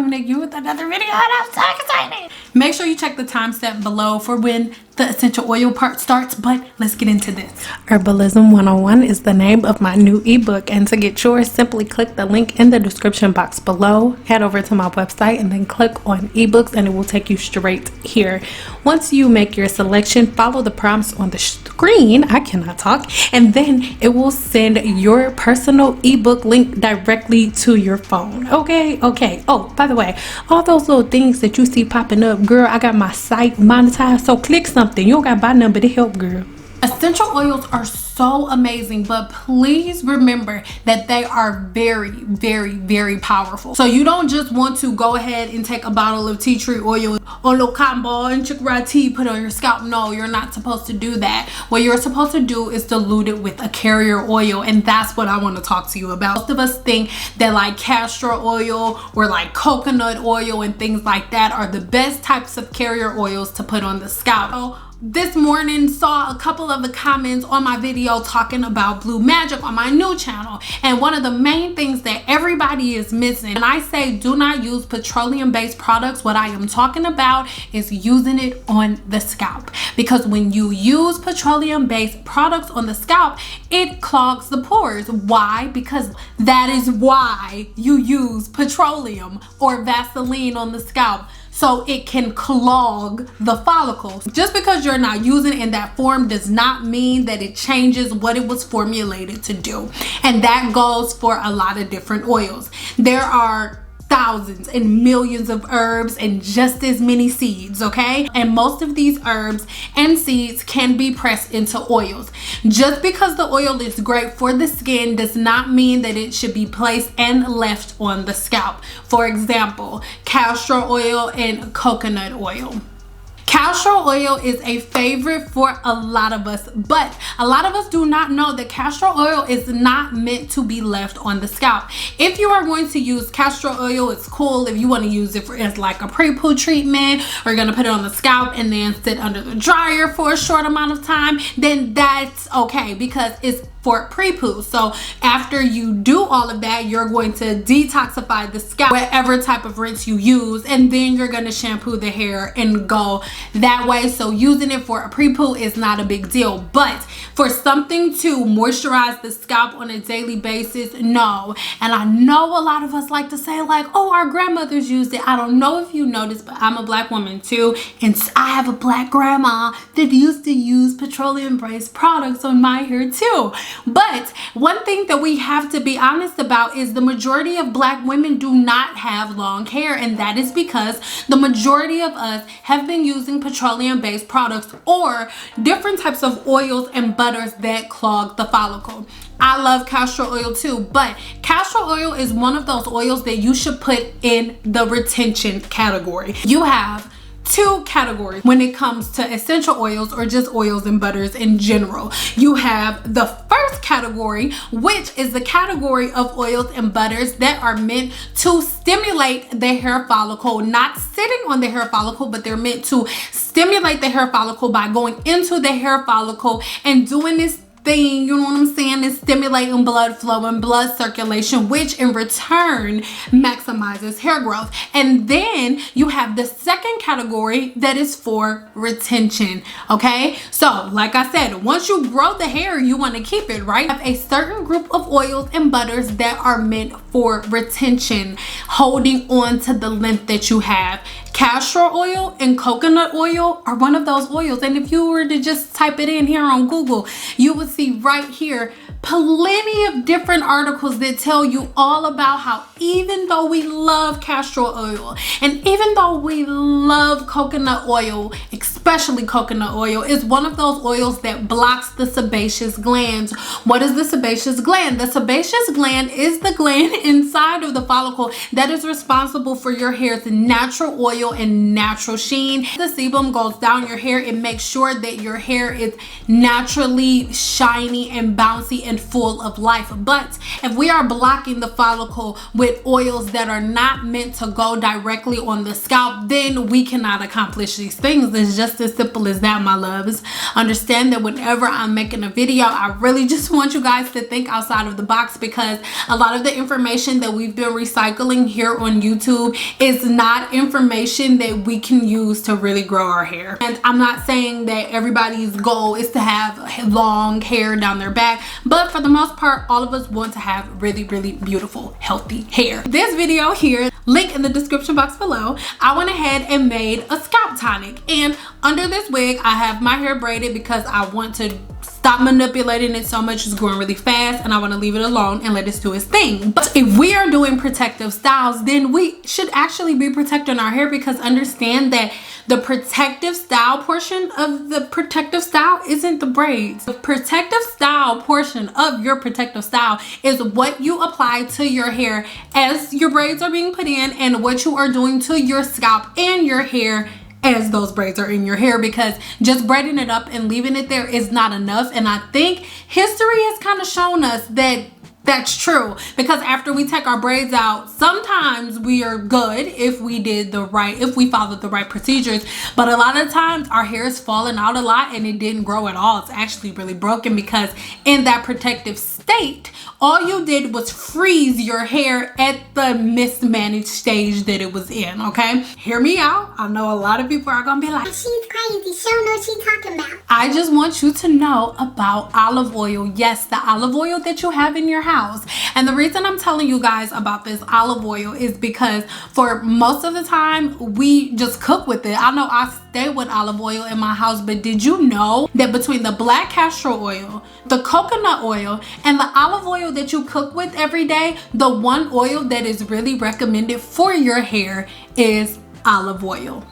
coming at you with another video, and I'm so excited. Make sure you check the timestamp below for when the essential oil part starts, but let's get into this. Herbalism 101 is the name of my new ebook, and to get yours, simply click the link in the description box below, head over to my website, and then click on ebooks, and it will take you straight here. Once you make your selection, follow the prompts on the screen, I cannot talk, and then it will send your personal ebook link directly to your phone. Okay. Oh, by the way, all those little things that you see popping up, girl, I got my site monetized, so click something. You don't got my number to help, girl. Essential oils are so amazing, but please remember that they are very, very, very powerful. So you don't just want to go ahead and take a bottle of tea tree oil or little cotton ball and chicory tea, put on your scalp. No, you're not supposed to do that. What you're supposed to do is dilute it with a carrier oil, and that's what I want to talk to you about. Most of us think that like castor oil or like coconut oil and things like that are the best types of carrier oils to put on the scalp. So, this morning saw a couple of the comments on my video talking about Blue Magic on my new channel, and one of the main things that everybody is missing, and I say do not use petroleum based products, what I am talking about is using it on the scalp, because when you use petroleum based products on the scalp, it clogs the pores. Why? Because that is why you use petroleum or Vaseline on the scalp, so it can clog the follicles. Just because you're not using it in that form does not mean that it changes what it was formulated to do. And that goes for a lot of different oils. There are thousands and millions of herbs and just as many seeds, okay? And most of these herbs and seeds can be pressed into oils. Just because the oil is great for the skin does not mean that it should be placed and left on the scalp. For example, castor oil and coconut oil. Castor oil is a favorite for a lot of us, but a lot of us do not know that castor oil is not meant to be left on the scalp. If you are going to use castor oil, it's cool if you want to use it as like a pre-poo treatment, or you're going to put it on the scalp and then sit under the dryer for a short amount of time, then that's okay because it's for pre-poo. So after you do all of that, you're going to detoxify the scalp, whatever type of rinse you use, and then you're going to shampoo the hair and go that way. So using it for a pre-poo is not a big deal, but for something to moisturize the scalp on a daily basis, no. And I know a lot of us like to say like, oh, our grandmothers used it. I don't know if you noticed, but I'm a black woman too, and I have a black grandma that used to use petroleum based products on my hair too. But one thing that we have to be honest about is the majority of black women do not have long hair, and that is because the majority of us have been using petroleum based products or different types of oils and butters that clog the follicle. I love castor oil too, but castor oil is one of those oils that you should put in the retention category. You have two categories when it comes to essential oils or just oils and butters in general. You have the first category, which is the category of oils and butters that are meant to stimulate the hair follicle, not sitting on the hair follicle, but they're meant to stimulate the hair follicle by going into the hair follicle and doing this thing, you know what I'm saying, is stimulating blood flow and blood circulation, which in return maximizes hair growth. And then you have the second category that is for retention, okay? So like I said, once you grow the hair, you want to keep it, right? You have a certain group of oils and butters that are meant for retention, holding on to the length that you have. Castor oil and coconut oil are one of those oils, and if you were to just type it in here on Google, you would see right here plenty of different articles that tell you all about how even though we love castor oil and even though we love coconut oil, especially coconut oil, is one of those oils that blocks the sebaceous glands. What is the sebaceous gland? The sebaceous gland is the gland inside of the follicle that is responsible for your hair's natural oil and natural sheen. The sebum goes down your hair and makes sure that your hair is naturally shiny and bouncy and full of life. But if we are blocking the follicle with oils that are not meant to go directly on the scalp, then we cannot accomplish these things. It's just just as simple as that, my loves. Understand that whenever I'm making a video, I really just want you guys to think outside of the box, because a lot of the information that we've been recycling here on YouTube is not information that we can use to really grow our hair. And I'm not saying that everybody's goal is to have long hair down their back, but for the most part, all of us want to have really, really beautiful, healthy hair. This video here, link in the description box below, I went ahead and made a scalp tonic, and under this wig I have my hair braided because I want to stop manipulating it so much. It's growing really fast and I want to leave it alone and let it do its thing. But if we are doing protective styles, then we should actually be protecting our hair, because understand that the protective style portion of the protective style isn't the braids. The protective style portion of your protective style is what you apply to your hair as your braids are being put in, and what you are doing to your scalp and your hair as those braids are in your hair, because just braiding it up and leaving it there is not enough. And I think history has kind of shown us that that's true, because after we take our braids out, sometimes we are good if we followed the right procedures, but a lot of times our hair is falling out a lot and it didn't grow at all. It's actually really broken, because in that protective state, all you did was freeze your hair at the mismanaged stage that it was in. Okay, hear me out. I know a lot of people are gonna be like, she's crazy, she don't know what she's talking about. I just want you to know about olive oil. Yes, the olive oil that you have in your house. And the reason I'm telling you guys about this olive oil is because for most of the time we just cook with it. I know I stay with olive oil in my house, but did you know that between the black castor oil, the coconut oil, and the olive oil that you cook with every day, the one oil that is really recommended for your hair is olive oil?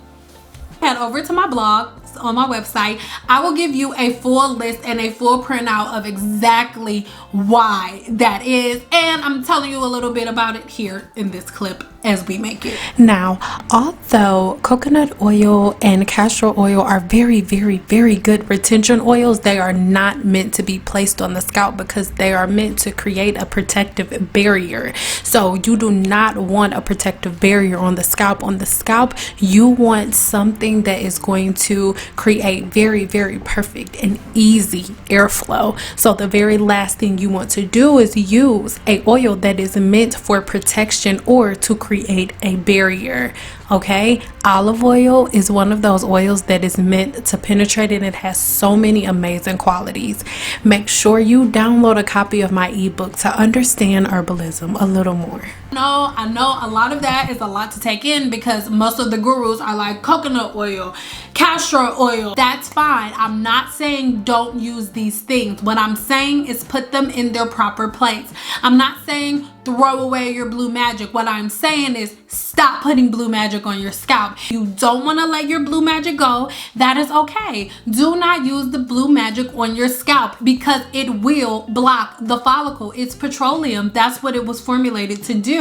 Head over to my blog on my website. I will give you a full list and a full printout of exactly why that is, and I'm telling you a little bit about it here in this clip as we make it. Now, although coconut oil and castor oil are very, very, very good retention oils, they are not meant to be placed on the scalp because they are meant to create a protective barrier. So you do not want a protective barrier on the scalp. On the scalp, you want something that is going to create very, very perfect and easy airflow. So the very last thing you want to do is use a oil that is meant for protection or to create a barrier. Okay, olive oil is one of those oils that is meant to penetrate, and it has so many amazing qualities. Make sure you download a copy of my ebook to understand herbalism a little more. No, I know a lot of that is a lot to take in, because most of the gurus are like coconut oil, castor oil. That's fine. I'm not saying don't use these things. What I'm saying is put them in their proper place. I'm not saying throw away your blue magic. What I'm saying is stop putting blue magic on your scalp. You don't want to let your blue magic go. That is okay. Do not use the blue magic on your scalp, because it will block the follicle. It's petroleum. That's what it was formulated to do.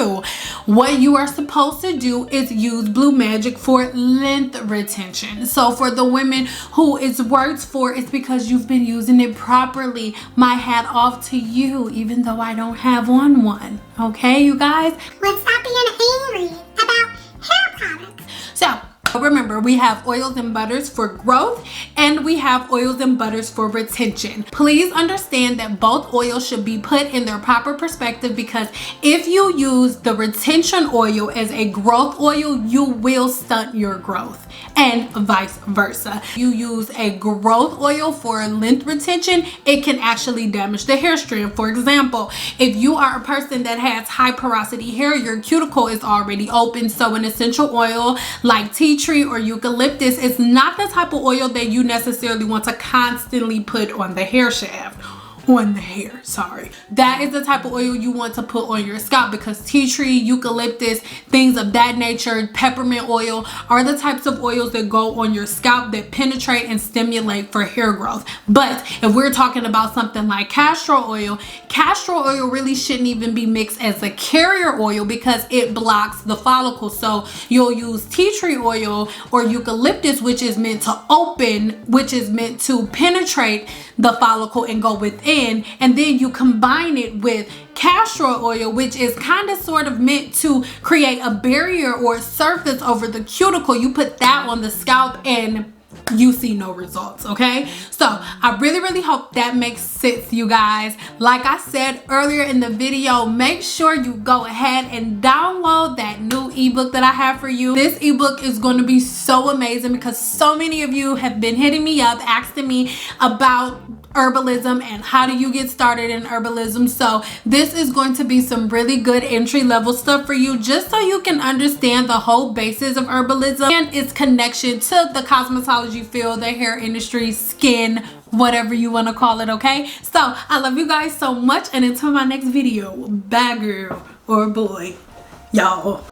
What you are supposed to do is use blue magic for length retention. So for the women who it works for, it's because you've been using it properly. My hat off to you, even though I don't have on one. Okay, you guys? Let's stop being angry about hair products. So remember, we have oils and butters for growth, and we have oils and butters for retention. Please understand that both oils should be put in their proper perspective, because if you use the retention oil as a growth oil, you will stunt your growth, and vice versa. You use a growth oil for length retention, it can actually damage the hair strand. For example, if you are a person that has high porosity hair, your cuticle is already open, so an essential oil like tea tree or eucalyptus is not the type of oil that you necessarily want to constantly put on the hair shaft. On the hair, sorry. That is the type of oil you want to put on your scalp, because tea tree, eucalyptus, things of that nature, peppermint oil are the types of oils that go on your scalp that penetrate and stimulate for hair growth. But if we're talking about something like castor oil really shouldn't even be mixed as a carrier oil, because it blocks the follicle. So you'll use tea tree oil or eucalyptus, which is meant to open, which is meant to penetrate the follicle and go within, and then you combine it with castor oil, which is kind of sort of meant to create a barrier or surface over the cuticle. You put that on the scalp and you see no results, okay? So I really hope that makes sense, you guys. Like I said earlier in the video, make sure you go ahead and download that new ebook that I have for you. This ebook is going to be so amazing because so many of you have been hitting me up asking me about herbalism and how do you get started in herbalism. So this is going to be some really good entry level stuff for you, just so you can understand the whole basis of herbalism and its connection to the cosmetology field, the hair industry, skin, whatever you want to call it, okay? So I love you guys so much, and until my next video, bye girl or boy, y'all.